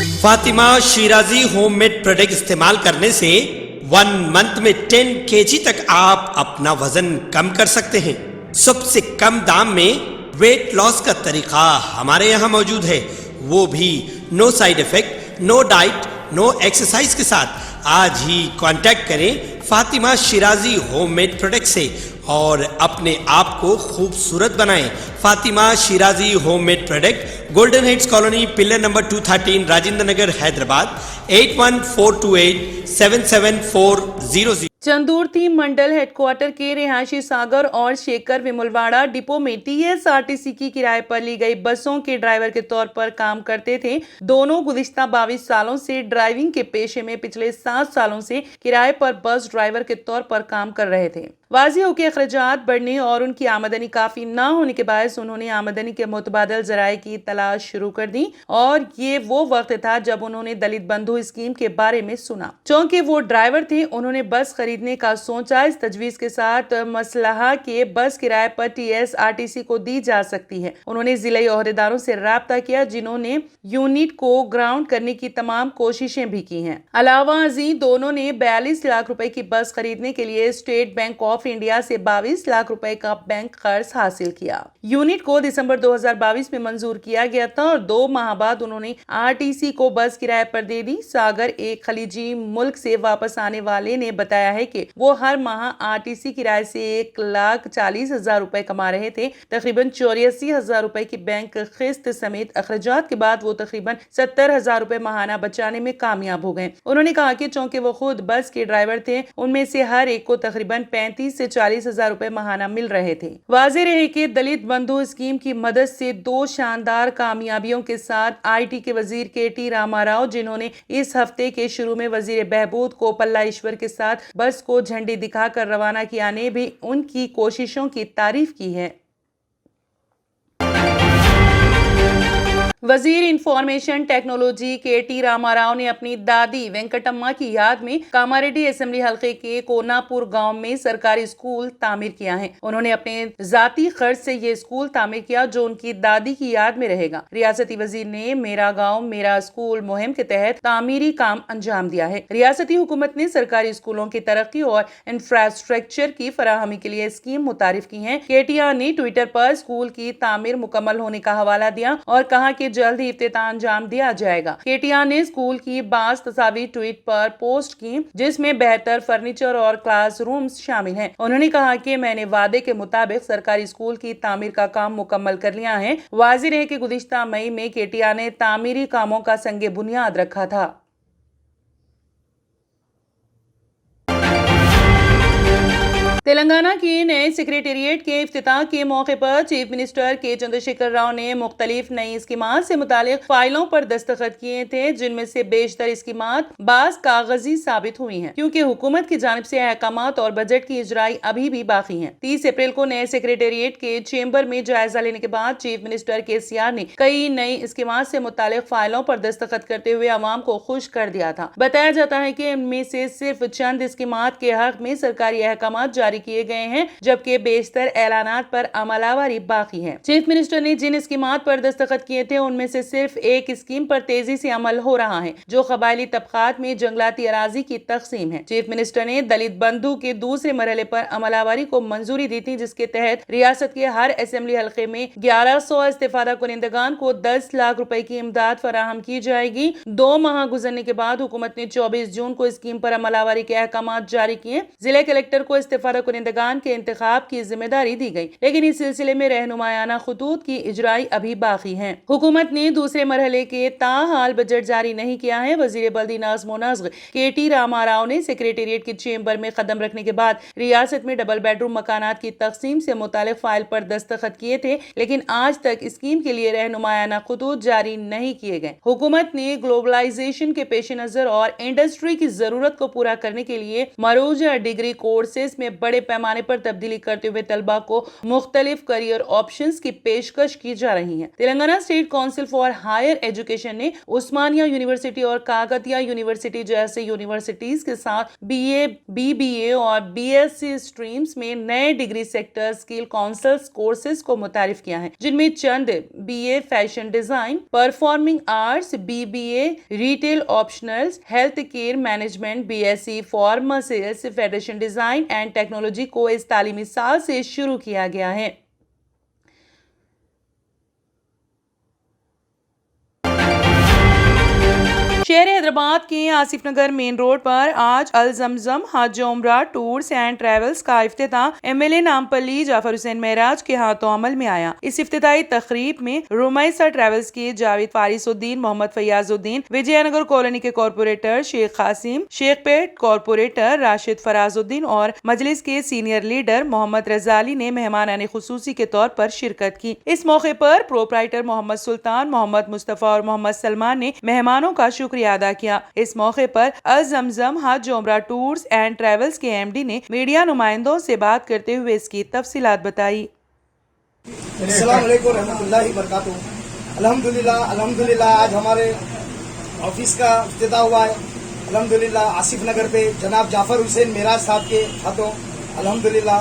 Fatima Shirazi homemade product استعمال کرنے سے 1 منتھ میں 10 kg تک آپ اپنا وزن کم کر سکتے ہیں۔ سب سے کم دام میں ویٹ لاس کا طریقہ ہمارے یہاں موجود ہے، وہ بھی no side effect, no diet, no exercise کے ساتھ۔ آج ہی کانٹیکٹ کریں Fatima Shirazi homemade product سے اور اپنے آپ کو خوبصورت بنائیں۔ Fatima Shirazi homemade product, Golden Heights Colony, pillar number 213، Rajendra Nagar, Hyderabad, 8142877400۔ Chandurthi mandal headquarter کے رہائشی ساگر اور شیکھر وملواڑہ ڈپو میں T S R T C کی کرائے پر لی گئی بسوں کے ڈرائیور کے طور پر کام کرتے تھے۔ دونوں گزشتہ 22 سالوں سے ڈرائیونگ کے پیشے میں پچھلے 7 سالوں سے کرائے پر بس ڈرائیور کے طور پر کام کر رہے تھے۔ واضح ہو کہ اخراجات بڑھنے اور ان کی آمدنی کافی نہ ہونے کے باعث انہوں نے آمدنی کے متبادل ذرائع کی تلاش شروع کر دی، اور یہ وہ وقت تھا جب انہوں نے دلت بندھو اسکیم کے بارے میں سنا۔ چونکہ وہ ڈرائیور تھے، انہوں نے بس خریدنے کا سوچا، اس تجویز کے ساتھ مسلح کہ بس کرائے پر T S R T C کو دی جا سکتی ہے۔ انہوں نے ضلعی عہدیداروں سے رابطہ کیا، جنہوں نے یونٹ کو گراؤنڈ کرنے کی تمام کوششیں بھی کی ہیں۔ علاوہ ازیں دونوں نے 42 لاکھ روپے کی بس خریدنے کے لیے اسٹیٹ بینک آف انڈیا سے 22 لاکھ روپے کا بینک قرض حاصل کیا۔ یونٹ کو دسمبر 2022 میں منظور کیا گیا تھا اور 2 ماہ بعد انہوں نے آر ٹی سی کو بس کرائے پر دے دی۔ ساگر، ایک خلیجی ملک سے واپس آنے والے نے بتایا ہے کہ وہ ہر ماہ آر ٹی سی کرائے سے 1,40,000 روپے کما رہے تھے۔ تقریباً 84,000 روپے کی بینک قسط سمیت اخراجات کے بعد وہ تقریباً 70,000 روپے ماہانہ بچانے میں کامیاب ہو گئے۔ انہوں نے کہا کہ چونکہ وہ خود بس کے ڈرائیور تھے، ان میں سے ہر ایک کو تقریباً 35 سے 40,000 روپے ماہانہ مل رہے تھے۔ واضح رہے کہ دلت بندھو اسکیم کی مدد سے 2 شاندار کامیابیوں کے ساتھ آئی ٹی کے وزیر کے ٹی راما راؤ، جنہوں نے اس ہفتے کے شروع میں وزیر بہبود کو پلا ایشور کے ساتھ بس کو جھنڈی دکھا کر روانہ کیا، نے بھی ان کی کوششوں کی تعریف کی ہے۔ وزیر انفارمیشن ٹیکنالوجی کے ٹی راما راؤ نے اپنی دادی وینکٹما کی یاد میں کاماریڈی اسمبلی حلقے کے کوناپور گاؤں میں سرکاری اسکول تعمیر کیا ہے۔ انہوں نے اپنے ذاتی خرچ سے یہ اسکول تعمیر کیا، جو ان کی دادی کی یاد میں رہے گا۔ ریاستی وزیر نے میرا گاؤں میرا اسکول مہم کے تحت تعمیری کام انجام دیا ہے۔ ریاستی حکومت نے سرکاری اسکولوں کی ترقی اور انفراسٹرکچر کی فراہمی کے لیے اسکیم متعارف کی ہے۔ کیٹیا نے ٹویٹر پر اسکول کی تعمیر مکمل ہونے کا حوالہ دیا اور کہا کہ جلد ہی افتتاح انجام دیا جائے گا۔ کیٹیا نے اسکول کی بعض تصاویر ٹویٹ پر پوسٹ کی، جس میں بہتر فرنیچر اور کلاس رومز شامل ہیں۔ انہوں نے کہا کہ میں نے وعدے کے مطابق سرکاری اسکول کی تعمیر کا کام مکمل کر لیا ہے۔ واضح ہے کہ گزشتہ مئی میں کیٹیا نے تعمیری کاموں کا سنگ بنیاد رکھا تھا۔ تلنگانہ کے نئے سیکریٹریٹ کے افتتاح کے موقع پر چیف منسٹر کے چندر شیکھر راؤ نے مختلف نئی اسکیمات سے متعلق فائلوں پر دستخط کیے تھے، جن میں سے بیشتر اسکیمات بعض کاغذی ثابت ہوئی ہیں، کیونکہ حکومت کی جانب سے احکامات اور بجٹ کی اجرائی ابھی بھی باقی ہیں۔ 30 اپریل کو نئے سیکریٹریٹ کے چیمبر میں جائزہ لینے کے بعد چیف منسٹر KCR نے کئی نئی اسکیمات سے متعلق فائلوں پر دستخط کرتے ہوئے عوام کو خوش کر دیا تھا۔ بتایا جاتا ہے کہ ان میں سے صرف چند اسکیمات کے حق میں سرکاری احکامات جاری کیے گئے ہیں، جبکہ بیشتر اعلانات پر عمل آوری باقی ہے۔ چیف منسٹر نے جن اسکیمات پر دستخط کیے تھے، ان میں سے صرف ایک اسکیم پر تیزی سے عمل ہو رہا ہے، جو قبائلی طبقات میں جنگلاتی اراضی کی تقسیم ہے۔ چیف منسٹر نے دلت بندھو کے دوسرے مرحلے پر عمل آوری کو منظوری دی تھی، جس کے تحت ریاست کے ہر اسمبلی حلقے میں 1100 استفادہ کنندگان کو 10 لاکھ روپے کی امداد فراہم کی جائے گی۔ 2 ماہ گزرنے کے بعد حکومت نے 24 جون کو اسکیم پر عمل آوری کے احکامات جاری کیے۔ ضلع کلکٹر کو استفادہ کنندگان کے انتخاب کی ذمہ داری دی گئی، لیکن اس سلسلے میں رہنمایانہ خطوط کی اجرائی ابھی باقی ہے۔ حکومت نے دوسرے مرحلے کے تاحال بجٹ جاری نہیں کیا ہے۔ وزیر بلدی نظم و نسق کے ٹی راما راؤ نے سیکریٹریٹ کے چیمبر میں قدم رکھنے کے بعد ریاست میں ڈبل بیڈ روم مکانات کی تقسیم سے متعلق فائل پر دستخط کیے تھے، لیکن آج تک اسکیم کے لیے رہنمایانہ خطوط جاری نہیں کیے گئے۔ حکومت نے گلوبلائزیشن کے پیش نظر اور انڈسٹری کی ضرورت کو پورا کرنے کے لیے مروجہ ڈگری کورسز میں बड़े पैमाने पर तब्दीली करते हुए तलबा को मुख्तलिफ करियर ऑप्शंस की पेशकश की जा रही है। Telangana state council for higher education ने उस्मानिया यूनिवर्सिटी और काकतिया यूनिवर्सिटी जैसे यूनिवर्सिटीज के साथ BA, BBA और BSc स्ट्रीम्स में नए degree sector skill councils courses को मुतारिफ किया है, जिनमें चंद BA fashion design, performing arts, BBA retail optionals, health care management, BSc pharmacist, federation design and technology को इस तालीमी साल से शुरू किया गया है। शहर हैदराबाद के आसिफ नगर मेन रोड पर आज अल जमजम हज उम्रा टूर्स एंड ट्रेवल्स का इफ्तिताह MLA नामपल्ली जाफर हुसैन महराज के हाथों अमल में आया। इस इफ्तिताही तकरीब में रुमैसा ट्रेवल्स के जावेद फारिसुद्दीन, मोहम्मद फयाजुद्दीन, विजयनगर कॉलोनी के कॉर्पोरेटर शेख कासिम, शेखपेट कॉर्पोरेटर राशिद फराजुद्दीन और मजलिस के सीनियर लीडर मोहम्मद रजाली ने मेहमानाने खुसूसी के तौर पर शिरकत की। इस मौके पर प्रोपराइटर मोहम्मद सुल्तान, मोहम्मद मुस्तफा और मोहम्मद सलमान ने मेहमानों का शुक्रिया अदा किया। इस मौके पर अल जमजम हज उम्रा टूर्स एंड ट्रेवल्स के MD ने मीडिया नुमाइंदों से बात करते हुए इसकी तफसीलात बताई। अस्सलाम वालेकुम रहमतुल्लाहि बरकातहू। अल्हम्दुलिल्लाह आज हमारे ऑफिस का इफ्तिताह हुआ है। अल्हम्दुलिल्लाह आसिफ नगर पे जनाब जाफर हुसैन मेराज साहब के हाथों अल्हम्दुलिल्लाह,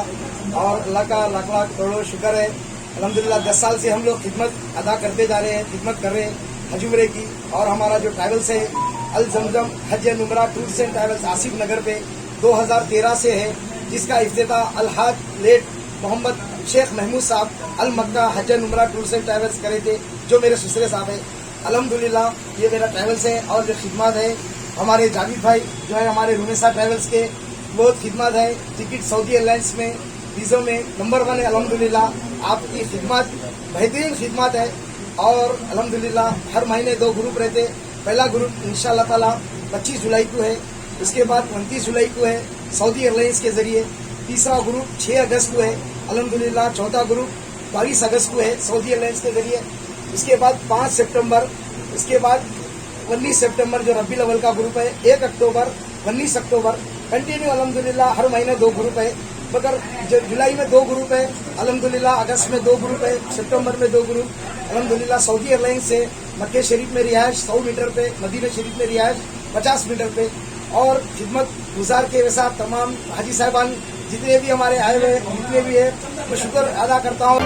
और अल्लाह का लाख लाख करोड़ों शुक्र है। अल्हम्दुलिल्लाह 10 साल से हम लोग खिदमत अदा करते जा रहे हैं, खिदमत कर रहे हैं हज उम्रे की। और हमारा जो ट्रैवल्स है अल जमजम हज एंड उम्रा टूर्स एंड ट्रैवल्स आसिफ नगर पे 2013 से है, जिसका इफ्तिताह अलहाज लेट मोहम्मद शेख महमूद साहब अल मक्का हज एंड उम्रा टूर्स एंड ट्रैवल्स करे थे, जो मेरे ससुरे साहब है। अल्हम्दुलिल्लाह ये मेरा ट्रैवल्स है। और जो खिदमत है हमारे जावेद भाई जो है हमारे रुमैसा ट्रैवल्स के, बहुत खिदमत है। टिकट सऊदी एयरलाइंस में, वीज़ों में नंबर 1 है। अल्हम्दुलिल्लाह आपकी खिदमत बेहतरीन खिदमत है। और अल्हम्दुलिल्लाह हर महीने 2 ग्रुप रहते। पहला ग्रुप इंशाअल्लाह ताला 25 जुलाई को है, उसके बाद 29 जुलाई को है सऊदी एयरलाइंस के जरिए। तीसरा ग्रुप 6 अगस्त को है अल्हम्दुलिल्लाह। चौथा ग्रुप 22 अगस्त को है सऊदी एयरलाइंस के जरिए। इसके बाद 5 सितंबर, इसके बाद 19 सितंबर जो रबीउल अव्वल का ग्रुप है, 1 अक्टूबर, 19 अक्टूबर, कंटिन्यू अल्हम्दुलिल्लाह हर महीने 2 ग्रुप है। मगर जुलाई में 2 ग्रुप है अल्हम्दुलिल्लाह, अगस्त में 2 ग्रुप है, सितंबर में 2 ग्रुप अल्हम्दुलिल्लाह। सऊदी एयरलाइंस से मक्के शरीफ में रिहाइश 100 मीटर पे, मदीना शरीफ में रिहाइश 50 मीटर पे। और खिदमत गुजार के वैसा तमाम हाजी साहबान जितने भी हमारे आए हुए जितने भी है, मैं शुक्र अदा करता हूँ।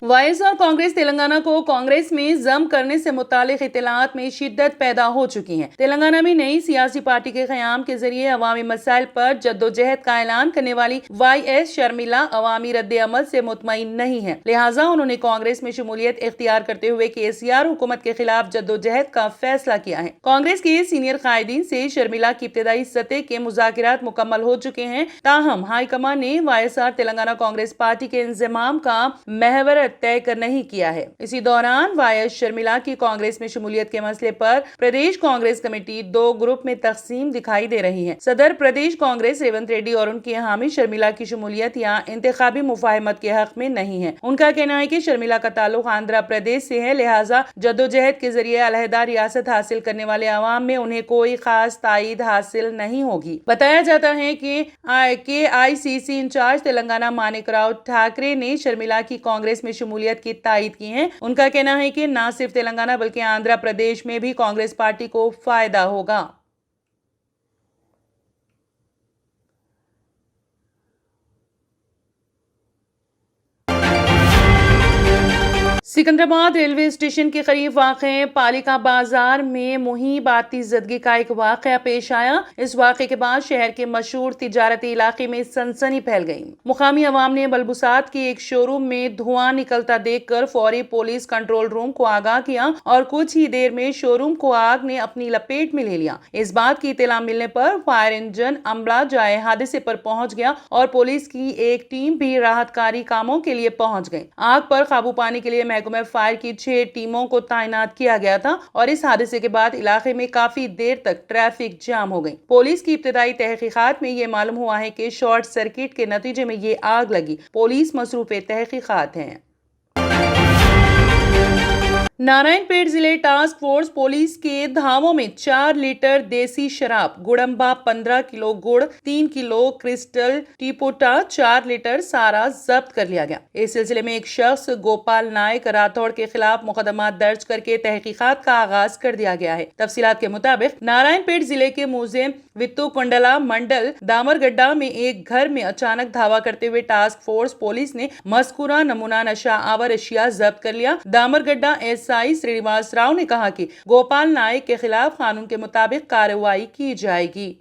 वाईएसआर कांग्रेस तेलंगाना को कांग्रेस में जम करने से मुतालिक इत्तलात में शिद्दत पैदा हो चुकी है। तेलंगाना में नई सियासी पार्टी के क़याम के जरिए अवामी मसाइल पर जद्दोजहद का ऐलान करने वाली YS शर्मिला अवामी रद्द अमल से मुतमईन नहीं है, लिहाजा उन्होंने कांग्रेस में शमूलियत इख्तियार करते हुए KCR हुकूमत के खिलाफ जद्दोजहद का फैसला किया है। कांग्रेस के सीनियर कायदीन से शर्मिला की इब्तदाई सतह के मुज़ाकिरात मुकम्मल हो चुके हैं, ताहम हाईकमान ने YSR तेलंगाना कांग्रेस पार्टी के इंज़माम का महवर तय कर नहीं किया है। इसी दौरान YS शर्मिला की कांग्रेस में शमूलियत के मसले पर प्रदेश कांग्रेस कमेटी 2 ग्रुप में तकसीम दिखाई दे रही है। सदर प्रदेश कांग्रेस रेवंत रेड्डी और उनकी हामी शर्मिला की शमूलियत या इंतखाबी मुफाहमत के हक में नहीं है। उनका कहना है कि शर्मिला का ताल्लुक आंध्र प्रदेश से है, लिहाजा जद्दोजहद के जरिए अलहदा रियासत हासिल करने वाले अवाम में उन्हें कोई खास ताईद हासिल नहीं होगी। बताया जाता है कि ICC इंचार्ज तेलंगाना मानिक राव ठाकरे ने शर्मिला की कांग्रेस में शमूलियत की तायीद की है। उनका कहना है कि न सिर्फ तेलंगाना बल्कि आंध्र प्रदेश में भी कांग्रेस पार्टी को फायदा होगा। सिकंदराबाद रेलवे स्टेशन के करीब वाक़े पालिका बाजार में मुहिब आतिशज़दगी का एक वाक़या पेश आया। इस वाक़े के बाद शहर के मशहूर तिजारती इलाके में सनसनी फैल गई। मुकामी अवाम ने बलबुसात के एक शोरूम में धुआं निकलता देखकर फौरी पुलिस कंट्रोल रूम को आगाह किया और कुछ ही देर में शोरूम को आग ने अपनी लपेट में ले लिया। इस बात की इत्तला मिलने पर फायर इंजन अमला जाए हादसे पर पहुंच गया और पुलिस की एक टीम भी राहतकारी कामों के लिए पहुंच गई। आग पर काबू पाने के लिए महकमा फायर की 6 टीमों को तैनात किया गया था और इस हादसे के बाद इलाके में काफी देर तक ट्रैफिक जाम हो गई। पुलिस की इब्तिदाई तहकीकात में ये मालूम हुआ है कि शॉर्ट सर्किट के नतीजे में ये आग लगी। पुलिस मसरूफ तहकीकात है। नारायणपेट जिले टास्क फोर्स पुलिस के धामों में 4 लीटर देसी शराब, गुड़म्बा 15 किलो गुड़, 3 किलो क्रिस्टल टीपोटा, 4 लीटर सारा जब्त कर लिया गया। इस सिलसिले में एक शख्स गोपाल नायक राठौड़ के खिलाफ मुकदमा दर्ज करके तहकीकात का आगाज कर दिया गया है। तफसीलात के मुताबिक नारायणपेट जिले के मुजे वित्तुकुंडला मंडल दामरगड्डा में एक घर में अचानक धावा करते हुए टास्क फोर्स पुलिस ने मज़कूरा नमूना नशा आवर अशिया जब्त कर लिया। दामरगड्डा एसआई श्रीनिवास राव ने कहा कि गोपाल नायक के खिलाफ कानून के मुताबिक कार्रवाई की जाएगी।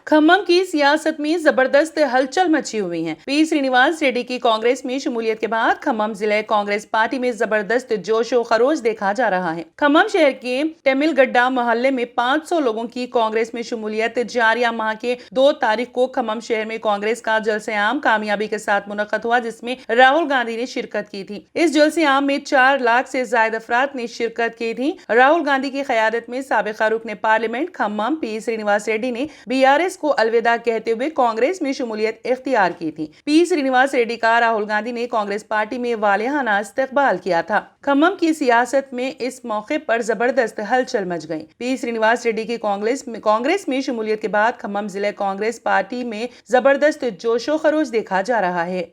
खम्मम की सियासत में जबरदस्त हलचल मची हुई है। पी श्रीनिवास रेड्डी की कांग्रेस में शमूलियत के बाद खम्मम जिले कांग्रेस पार्टी में जबरदस्त जोशो खरोश देखा जा रहा है। खम्मम शहर के टेमिलगड्डा मोहल्ले में 500 लोगों की कांग्रेस में शमूलियत जारिया माह के 2 तारीख को खम्मम शहर में कांग्रेस का जलसे आम कामयाबी के साथ मुनक्कद हुआ, जिसमें राहुल गांधी ने शिरकत की थी। इस जलसे आम में 4 लाख से ज्यादा अफराद ने शिरकत की थी। राहुल गांधी की क़यादत में साबिक़ा रुकन पार्लियामेंट खम्मम पी श्रीनिवास रेड्डी ने बीआरएस को अलविदा कहते हुए कांग्रेस में शमूलियत इख्तियार की थी। पी श्रीनिवास रेड्डी का राहुल गांधी ने कांग्रेस पार्टी में वालिहाना इस्तकबाल किया था। खम्मम की सियासत में इस मौके पर जबरदस्त हलचल मच गई। पी श्रीनिवास रेड्डी की कांग्रेस में शमूलियत के बाद खम्मम जिले कांग्रेस पार्टी में जबरदस्त जोशो खरोश देखा जा रहा है।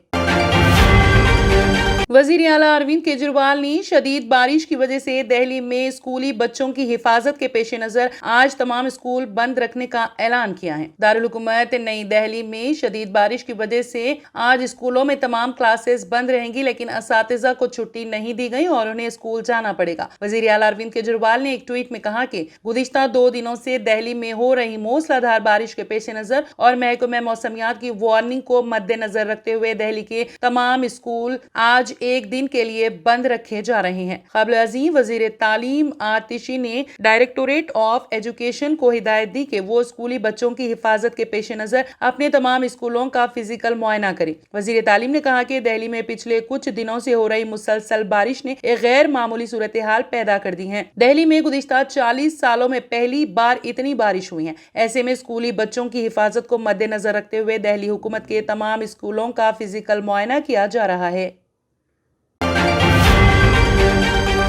वजीर आला अरविंद केजरीवाल ने शदीद बारिश की वजह से दिल्ली में स्कूली बच्चों की हिफाजत के पेश नजर आज तमाम स्कूल बंद रखने का ऐलान किया है। दारुल हुकूमत नई दिल्ली में शदीद बारिश की वजह से आज स्कूलों में तमाम क्लासेस बंद रहेंगी, लेकिन असातिज़ा को छुट्टी नहीं दी गई और उन्हें स्कूल जाना पड़ेगा। वजीर आला अरविंद केजरीवाल ने एक ट्वीट में कहा कि गुज़िश्ता 2 दिनों से दिल्ली में हो रही मूसलाधार बारिश के पेश नजर और महकमे मौसमियात की वार्निंग को मद्देनजर रखते हुए दिल्ली के तमाम स्कूल आज एक दिन के लिए बंद रखे जा रहे हैं। क़ब्ल अज़ीम वज़ीर तालीम आतिशी ने डायरेक्टोरेट ऑफ एजुकेशन को हिदायत दी कि वो स्कूली बच्चों की हिफाजत के पेश नजर अपने तमाम स्कूलों का फिजिकल मुआयना करें। वज़ीर तालीम ने कहा कि दिल्ली में पिछले कुछ दिनों से हो रही मुसलसल बारिश ने एक गैर मामूली सूरत हाल पैदा कर दी है। दिल्ली में गुज़िश्ता 40 सालों में पहली बार इतनी बारिश हुई है। ऐसे में स्कूली बच्चों की हिफाजत को मद्देनजर रखते हुए दिल्ली हुकूमत के तमाम स्कूलों का फिजिकल मुआयना किया जा रहा है।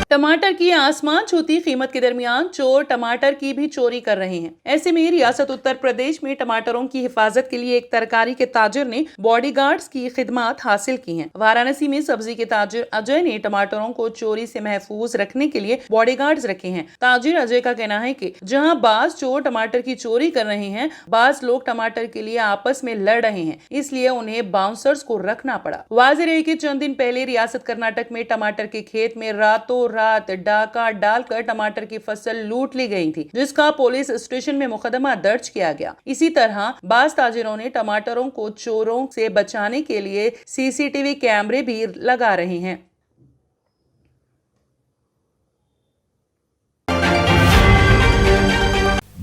टमाटर की आसमान छूती कीमत के दरमियान चोर टमाटर की भी चोरी कर रहे हैं। ऐसे में रियासत उत्तर प्रदेश में टमाटरों की हिफाजत के लिए एक तरकारी के ताजिर ने बॉडीगार्ड्स की खिदमत हासिल की हैं। वाराणसी में सब्जी के ताजिर अजय ने टमाटरों को चोरी से महफूज रखने के लिए बॉडीगार्ड्स रखे हैं। ताजिर अजय का कहना है कि जहां बाज चोर टमाटर की चोरी कर रहे हैं, बाज लोग टमाटर के लिए आपस में लड़ रहे हैं, इसलिए उन्हें बाउंसर्स को रखना पड़ा। वाज़ेह रहे कि चंद दिन पहले रियासत कर्नाटक में टमाटर के खेत में रातों डाका डालकर टमाटर की फसल लूट ली गई थी, जिसका पुलिस स्टेशन में मुकदमा दर्ज किया गया। इसी तरह बाज ताजिरों ने टमाटरों को चोरों से बचाने के लिए सीसीटीवी कैमरे भी लगा रहे हैं।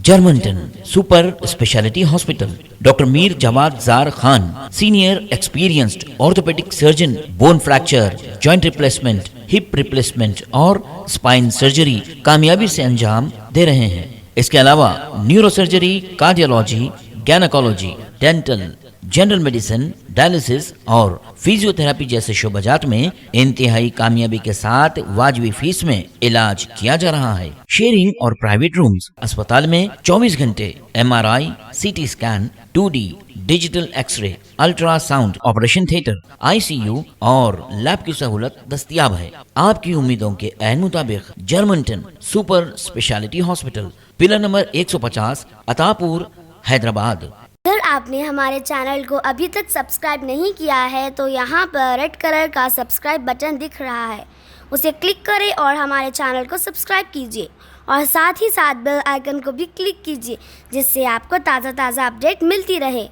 Germanten super speciality hospital, doctor Mir Jawad Zar Khan, senior experienced orthopaedic surgeon, bone fracture, joint replacement, hip replacement और स्पाइन सर्जरी कामयाबी से अंजाम दे रहे हैं। इसके अलावा neurosurgery, cardiology, gynaecology, dental, general medicine, dialysis और फिजियोथेरेपी जैसे शोबाजात में इंतहाई कामयाबी के साथ वाजबी फीस में इलाज किया जा रहा है। शेयरिंग और प्राइवेट रूम्स, अस्पताल में 24 घंटे MRI, CT scan, 2D digital x ray, ultrasound, operation theatre, ICU और लैब की सहूलत दस्तयाब है। आपकी उम्मीदों के ऐन मुताबिक Germanten super speciality hospital, pillar number 150, Attapur, Hyderabad. अगर आपने हमारे चैनल को अभी तक सब्सक्राइब नहीं किया है तो यहाँ पर रेड कलर का सब्सक्राइब बटन दिख रहा है, उसे क्लिक करें और हमारे चैनल को सब्सक्राइब कीजिए और साथ ही साथ बेल आइकन को भी क्लिक कीजिए, जिससे आपको ताज़ा अपडेट मिलती रहे।